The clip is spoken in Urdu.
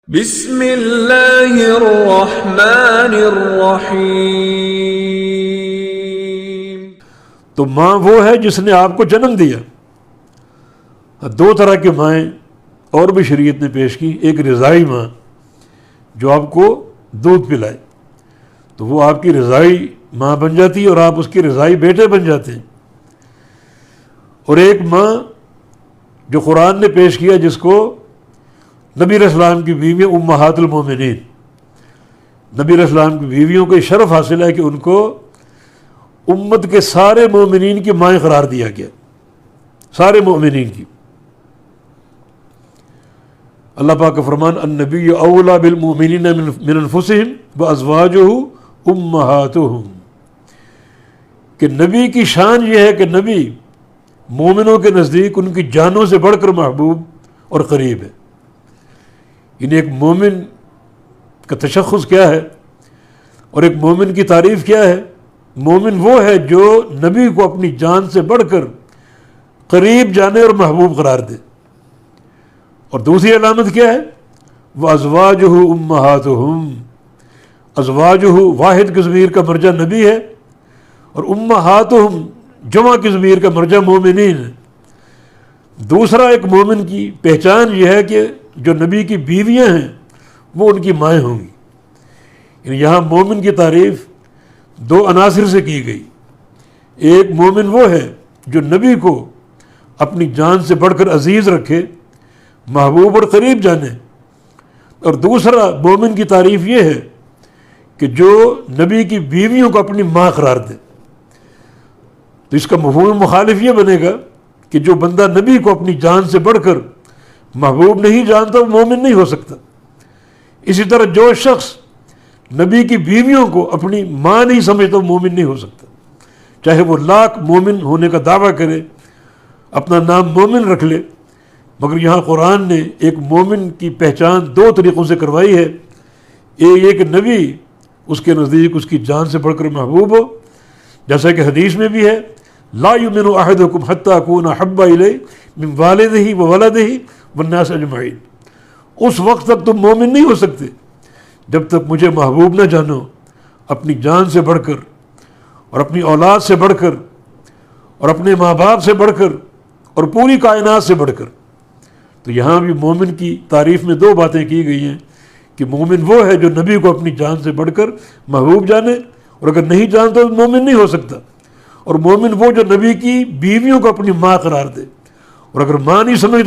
بسم اللہ الرحمن الرحیم۔ تو ماں وہ ہے جس نے آپ کو جنم دیا۔ دو طرح کی مائیں اور بھی شریعت نے پیش کی، ایک رضائی ماں جو آپ کو دودھ پلائے، تو وہ آپ کی رضائی ماں بن جاتی ہے اور آپ اس کی رضائی بیٹے بن جاتے ہیں، اور ایک ماں جو قرآن نے پیش کیا جس کو نبی علیہ السلام کی بیویاں امہات المومنین، نبی علیہ السلام کی بیویوں کو یہ شرف حاصل ہے کہ ان کو امت کے سارے مومنین کی مائیں قرار دیا گیا، سارے مومنین کی۔ اللہ پاک کا فرمان النبی اولیٰ بالمؤمنین من انفسہم وازواجہ امہاتہم، کہ نبی کی شان یہ ہے کہ نبی مومنوں کے نزدیک ان کی جانوں سے بڑھ کر محبوب اور قریب ہے۔ یعنی ایک مومن کا تشخص کیا ہے اور ایک مومن کی تعریف کیا ہے؟ مومن وہ ہے جو نبی کو اپنی جان سے بڑھ کر قریب جانے اور محبوب قرار دے، اور دوسری علامت کیا ہے؟ وازواجہ امہاتہم، ازواجہ واحد کی ضمیر کا مرجع نبی ہے، اور امہاتہم جمع کی ضمیر کا مرجع مومنین ہے۔ دوسرا ایک مومن کی پہچان یہ ہے کہ جو نبی کی بیویاں ہیں وہ ان کی مائیں ہوں گی۔ یعنی یہاں مومن کی تعریف دو عناصر سے کی گئی، ایک مومن وہ ہے جو نبی کو اپنی جان سے بڑھ کر عزیز رکھے، محبوب اور قریب جانے، اور دوسرا مومن کی تعریف یہ ہے کہ جو نبی کی بیویوں کو اپنی ماں قرار دے۔ تو اس کا مفہوم مخالف یہ بنے گا کہ جو بندہ نبی کو اپنی جان سے بڑھ کر محبوب نہیں جانتا وہ مومن نہیں ہو سکتا۔ اسی طرح جو شخص نبی کی بیویوں کو اپنی ماں نہیں سمجھتا وہ مومن نہیں ہو سکتا، چاہے وہ لاکھ مومن ہونے کا دعویٰ کرے، اپنا نام مومن رکھ لے، مگر یہاں قرآن نے ایک مومن کی پہچان دو طریقوں سے کروائی ہے۔ ایک یہ کہ نبی اس کے نزدیک اس کی جان سے بڑھ کر محبوب ہو، جیسا کہ حدیث میں بھی ہے لا یؤمن احدکم حتی اکون احب الیہ من والدہ وولدہ والناس اجمعین، اس وقت تک تم مومن نہیں ہو سکتے جب تک مجھے محبوب نہ جانو اپنی جان سے بڑھ کر، اور اپنی اولاد سے بڑھ کر، اور اپنے ماں باپ سے بڑھ کر، اور پوری کائنات سے بڑھ کر۔ تو یہاں بھی مومن کی تعریف میں دو باتیں کی گئی ہیں کہ مومن وہ ہے جو نبی کو اپنی جان سے بڑھ کر محبوب جانے، اور اگر نہیں جانتا تو مومن نہیں ہو سکتا، اور مومن وہ جو نبی کی بیویوں کو اپنی ماں قرار دے، اور اگر ماں نہیں سمجھتا